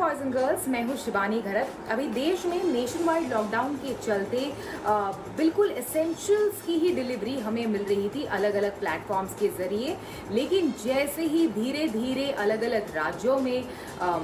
Boys and girls, मैं हूँ शिवानी घरत। अभी देश में नेशन वाइड लॉकडाउन के चलते बिल्कुल एसेंशियल्स की ही डिलीवरी हमें मिल रही थी अलग अलग प्लेटफॉर्म्स के ज़रिए। लेकिन जैसे ही धीरे धीरे अलग अलग राज्यों में,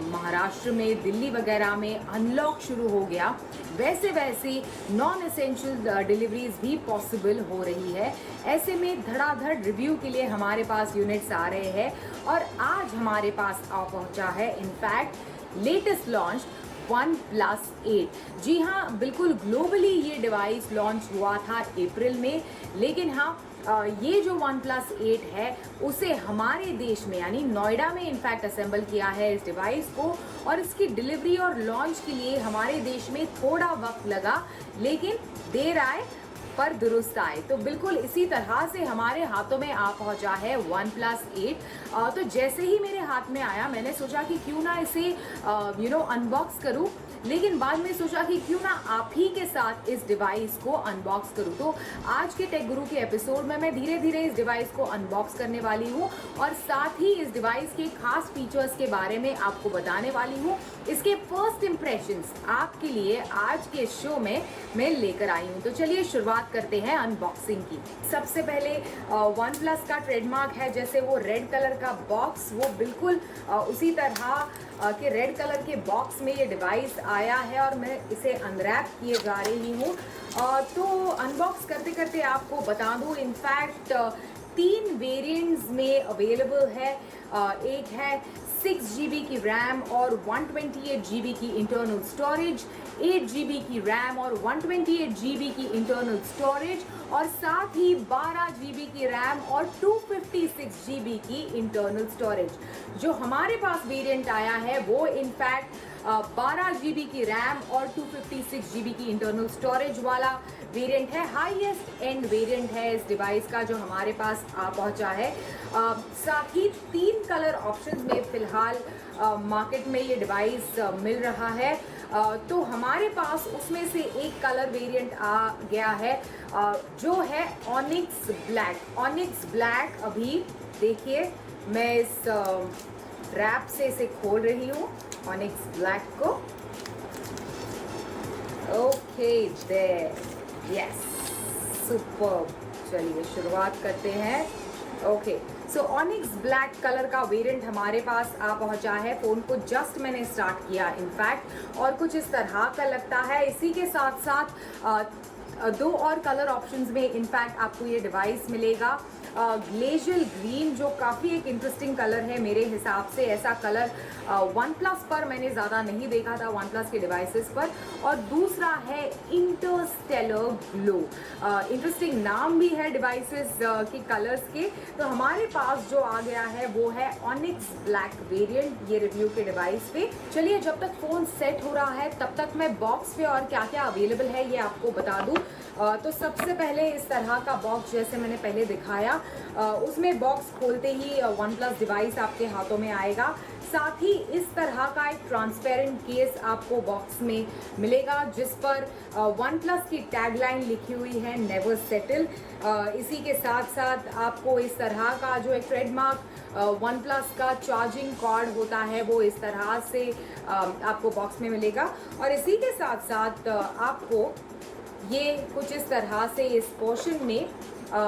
महाराष्ट्र में, दिल्ली वगैरह में अनलॉक शुरू हो गया, वैसे वैसे नॉन एसेंशियल डिलीवरीज भी पॉसिबल हो रही है। ऐसे में धड़ाधड़ रिव्यू के लिए हमारे पास यूनिट्स आ रहे हैं और आज हमारे पास आ पहुंचा है इनफैक्ट लेटेस्ट लॉन्च OnePlus 8। जी हाँ, बिल्कुल ग्लोबली ये डिवाइस लॉन्च हुआ था अप्रैल में, लेकिन हाँ, ये जो OnePlus 8 है उसे हमारे देश में यानी नोएडा में इनफैक्ट असेंबल किया है इस डिवाइस को, और इसकी डिलीवरी और लॉन्च के लिए हमारे देश में थोड़ा वक्त लगा, लेकिन देर आए पर दुरुस्त आए। तो बिल्कुल इसी तरह से हमारे हाथों में आ पहुंचा है OnePlus 8। तो जैसे ही मेरे हाथ में आया मैंने सोचा कि क्यों ना इसे अनबॉक्स करूं, लेकिन बाद में सोचा कि क्यों ना आप ही के साथ इस डिवाइस को अनबॉक्स करूं। तो आज के टेक गुरु के एपिसोड में मैं धीरे धीरे इस डिवाइस को अनबॉक्स करने वाली हूं और साथ ही इस डिवाइस के खास फीचर्स के बारे में आपको बताने वाली हूं। इसके फर्स्ट इंप्रेशंस आपके लिए आज के शो में मैं लेकर आई हूं। तो चलिए शुरुआत करते हैं अनबॉक्सिंग की। सबसे पहले OnePlus का ट्रेडमार्क है, जैसे वो रेड कलर का बॉक्स, वो बिल्कुल उसी तरह के रेड कलर के बॉक्स में ये डिवाइस आया है और मैं इसे अनरैप किए जा रही हूँ। तो अनबॉक्स करते करते आपको बता दूँ, इनफैक्ट 3 वेरिएंट्स में अवेलेबल है। एक है 6 GB की रैम और 128 GB की इंटरनल स्टोरेज, 8 GB की रैम और 128 GB की इंटरनल स्टोरेज, और साथ ही 12 GB की रैम और 256 GB की इंटरनल स्टोरेज। जो हमारे पास वेरिएंट आया है वो इनफैक्ट 12 GB की रैम और 256 GB की इंटरनल स्टोरेज वाला वेरिएंट है। हाईएस्ट एंड वेरिएंट है इस डिवाइस का जो हमारे पास आ पहुंचा है। साथ ही 3 कलर ऑप्शंस में फिलहाल मार्केट में ये डिवाइस मिल रहा है। तो हमारे पास उसमें से एक कलर वेरिएंट आ गया है जो है ऑनिक्स ब्लैक। ऑनिक्स ब्लैक, अभी देखिए मैं इस रैप से इसे खोल रही हूँ ऑनिक्स ब्लैक को। Okay there, yes, super. चलिए शुरुआत करते हैं। Okay, so onyx black colour का वेरिएंट हमारे पास आ पहुंचा है। फ़ोन को जस्ट मैंने स्टार्ट किया इनफैक्ट, और कुछ इस तरह का लगता है। इसी के साथ साथ 2 और कलर ऑप्शंस में इनफैक्ट आपको ये डिवाइस मिलेगा। ग्लेशियल ग्रीन, जो काफ़ी एक इंटरेस्टिंग कलर है मेरे हिसाब से। ऐसा कलर OnePlus पर मैंने ज़्यादा नहीं देखा था OnePlus के डिवाइसेस पर। और दूसरा है इंटरस्टेलर ब्लू। इंटरेस्टिंग नाम भी है डिवाइसेस के कलर्स के। तो हमारे पास जो आ गया है वो है ऑनिक्स ब्लैक वेरिएंट ये रिव्यू के डिवाइस पे। चलिए, जब तक फ़ोन सेट हो रहा है तब तक मैं बॉक्स पे और क्या क्या अवेलेबल है ये आपको बता दूँ। तो सबसे पहले इस तरह का बॉक्स जैसे मैंने पहले दिखाया, उसमें बॉक्स खोलते ही OnePlus डिवाइस आपके हाथों में आएगा। साथ ही इस तरह का एक ट्रांसपेरेंट केस आपको बॉक्स में मिलेगा जिस पर OnePlus की टैगलाइन लिखी हुई है, नेवर सेटल। इसी के साथ साथ आपको इस तरह का जो एक ट्रेडमार्क OnePlus का चार्जिंग कॉर्ड होता है वो इस तरह से आपको बॉक्स में मिलेगा। और इसी के साथ साथ आपको ये कुछ इस तरह से इस पोर्शन में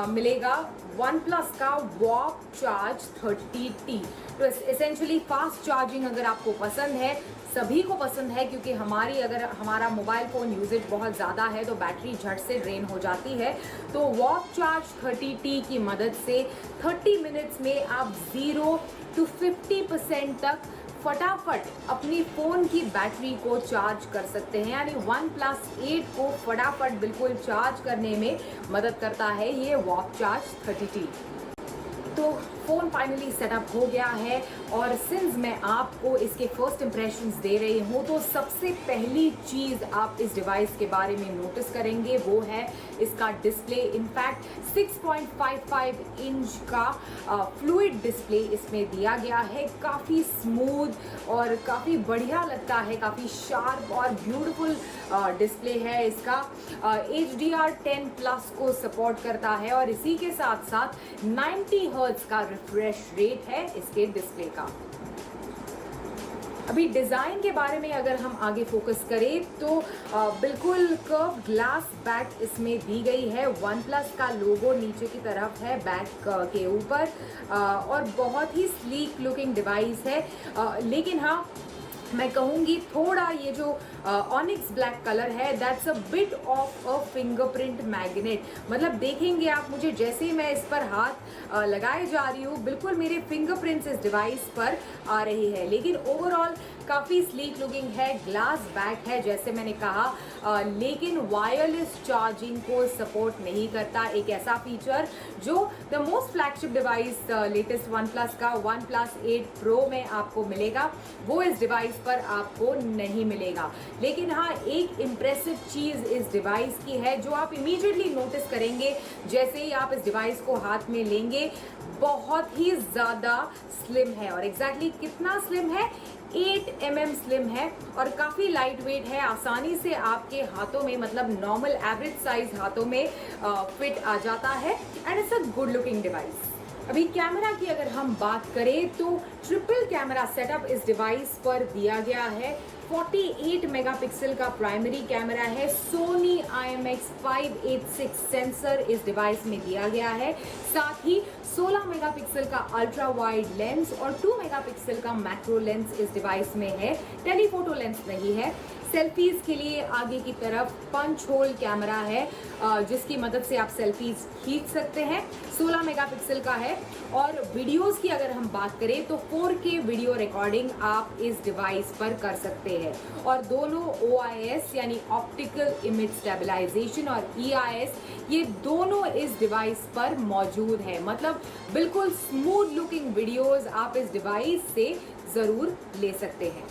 मिलेगा OnePlus का वॉक चार्ज 30T। तो एसेंशियली फास्ट चार्जिंग अगर आपको पसंद है, सभी को पसंद है, क्योंकि अगर हमारा मोबाइल फ़ोन यूजेज बहुत ज़्यादा है तो बैटरी झट से ड्रेन हो जाती है। तो वॉक चार्ज 30T की मदद से 30 मिनट्स में आप 0 to 50% तक फटाफट अपनी फ़ोन की बैटरी को चार्ज कर सकते हैं। यानी OnePlus 8 को फटाफट बिल्कुल चार्ज करने में मदद करता है ये वॉक चार्ज 30T। तो फ़ोन फाइनली सेटअप हो गया है, और सिंस मैं आपको इसके फर्स्ट इंप्रेशंस दे रही हूँ तो सबसे पहली चीज़ आप इस डिवाइस के बारे में नोटिस करेंगे वो है इसका डिस्प्ले। इनफैक्ट 6.55 इंच का फ्लूइड डिस्प्ले इसमें दिया गया है। काफ़ी स्मूथ और काफ़ी बढ़िया लगता है, काफ़ी शार्प और ब्यूटीफुल डिस्प्ले है इसका। HDR10+ को सपोर्ट करता है और इसी के साथ साथ 90 हर्ट्ज का रिफ्रेश रेट है इसके डिस्प्ले का। अभी डिज़ाइन के बारे में अगर हम आगे फोकस करें तो बिल्कुल कर्व ग्लास बैक इसमें दी गई है। वन प्लस का लोगो नीचे की तरफ है बैक के ऊपर, और बहुत ही स्लीक लुकिंग डिवाइस है। लेकिन हाँ, मैं कहूँगी थोड़ा ये जो ऑनिक्स ब्लैक कलर है that's a bit of a fingerprint magnet. मतलब देखेंगे आप मुझे जैसे ही मैं इस पर हाथ लगाए जा रही हूँ, बिल्कुल मेरे फिंगरप्रिंट्स इस डिवाइस पर आ रही है। लेकिन ओवरऑल काफ़ी स्लीक लुकिंग है, ग्लास बैक है जैसे मैंने कहा, लेकिन वायरलेस चार्जिंग को सपोर्ट नहीं करता। एक ऐसा फीचर जो the most flagship device latest one plus का वन प्लस 8 प्रो में आपको मिलेगा, वो इस डिवाइस पर आपको नहीं मिलेगा। लेकिन हाँ, एक इम्प्रेसिव चीज़ इस डिवाइस की है जो आप इमीडिएटली नोटिस करेंगे जैसे ही आप इस डिवाइस को हाथ में लेंगे, बहुत ही ज़्यादा स्लिम है। और एग्जैक्टली कितना स्लिम है? 8 mm स्लिम है और काफ़ी लाइट वेट है। आसानी से आपके हाथों में, मतलब नॉर्मल एवरेज साइज हाथों में फिट आ जाता है and it's a good looking device. अभी कैमरा की अगर हम बात करें तो ट्रिपल कैमरा सेटअप इस डिवाइस पर दिया गया है। 48 मेगापिक्सल का प्राइमरी कैमरा है। सोनी IMX586 सेंसर इस डिवाइस में दिया गया है। साथ ही 16 मेगापिक्सल का अल्ट्रा वाइड लेंस और 2 मेगापिक्सल का मैक्रो लेंस इस डिवाइस में है। टेलीफोटो लेंस नहीं है। सेल्फीज के लिए आगे की तरफ पंच होल कैमरा है जिसकी मदद से आप सेल्फीज खींच सकते हैं। 16 मेगापिक्सल का है। और वीडियोस की अगर हम बात करें तो 4K वीडियो रिकॉर्डिंग आप इस डिवाइस पर कर सकते हैं। और दोनों OIS यानी ऑप्टिकल इमेज स्टेबलाइजेशन और EIS ये दोनों इस डिवाइस पर मौजूद है। मतलब बिल्कुल स्मूथ लुकिंग वीडियोस आप इस डिवाइस से ज़रूर ले सकते हैं।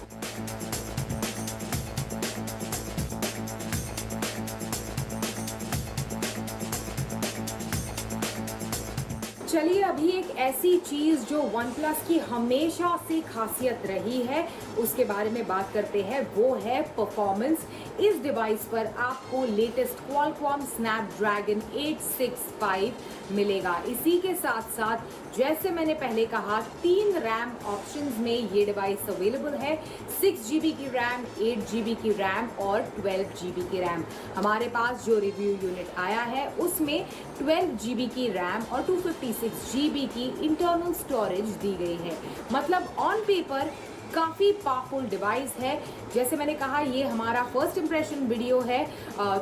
चलिए अभी एक ऐसी चीज़ जो वन प्लस की हमेशा से खासियत रही है उसके बारे में बात करते हैं, वो है परफॉर्मेंस। इस डिवाइस पर आपको लेटेस्ट क्वालकॉम स्नैपड्रैगन 865 मिलेगा। इसी के साथ साथ जैसे मैंने पहले कहा 3 रैम ऑप्शंस में ये डिवाइस अवेलेबल है। 6 GB की रैम, 8 GB की रैम और 12 GB की रैम। हमारे पास जो रिव्यू यूनिट आया है उसमें 12 GB की रैम और 256 GB की इंटरनल स्टोरेज दी गई है। मतलब ऑन पेपर काफ़ी पावरफुल डिवाइस है। जैसे मैंने कहा ये हमारा फर्स्ट इंप्रेशन वीडियो है,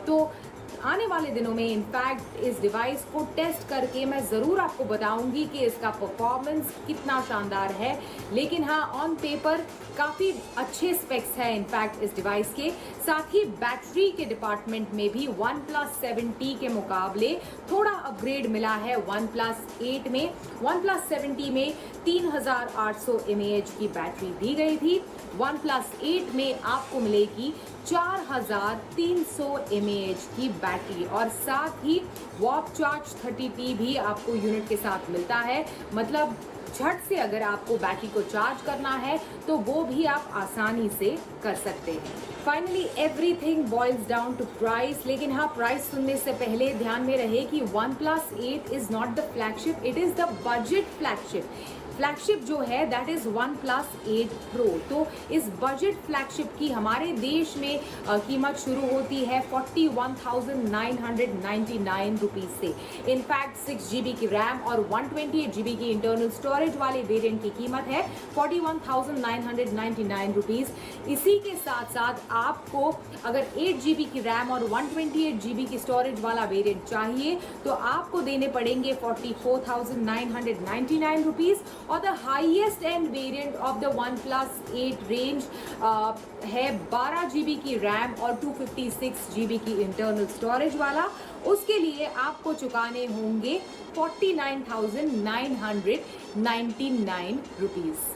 तो आने वाले दिनों में इनफैक्ट इस डिवाइस को टेस्ट करके मैं ज़रूर आपको बताऊंगी कि इसका परफॉर्मेंस कितना शानदार है। लेकिन हाँ, ऑन पेपर काफ़ी अच्छे स्पेक्स हैं इनफैक्ट इस डिवाइस के। साथ ही बैटरी के डिपार्टमेंट में भी OnePlus 7T के मुकाबले थोड़ा अपग्रेड मिला है OnePlus 8 में। OnePlus 7T में 3800 mAh की बैटरी दी गई थी। OnePlus 8 में आपको मिलेगी 4300 mAh की बैटरी और साथ ही वॉप चार्ज 30T भी आपको यूनिट के साथ मिलता है। मतलब झट से अगर आपको बैटरी को चार्ज करना है तो वो भी आप आसानी से कर सकते हैं। Finally everything boils down to price. लेकिन हाँ, प्राइस सुनने से पहले ध्यान में रहे कि OnePlus 8 is not the flagship, it is the budget flagship. Flagship जो है दैट इज OnePlus 8 Pro। तो इस बजट फ्लैगशिप की हमारे देश में कीमत शुरू होती है 41,999 रुपीज़ से। इनफैक्ट 6 GB की रैम और 128 GB की इंटरनल स्टोरेज वाले वेरिएंट की कीमत है 41,999 रुपीज़। इसी के साथ साथ आपको अगर 8 GB की रैम और 128 GB की स्टोरेज वाला वेरिएंट चाहिए तो आपको देने पड़ेंगे 44,999 रुपीज़। और the highest end variant of the OnePlus 8 range है 12 GB की रैम और 256 GB की इंटरनल स्टोरेज वाला। उसके लिए आपको चुकाने होंगे 49,999 रुपीज़।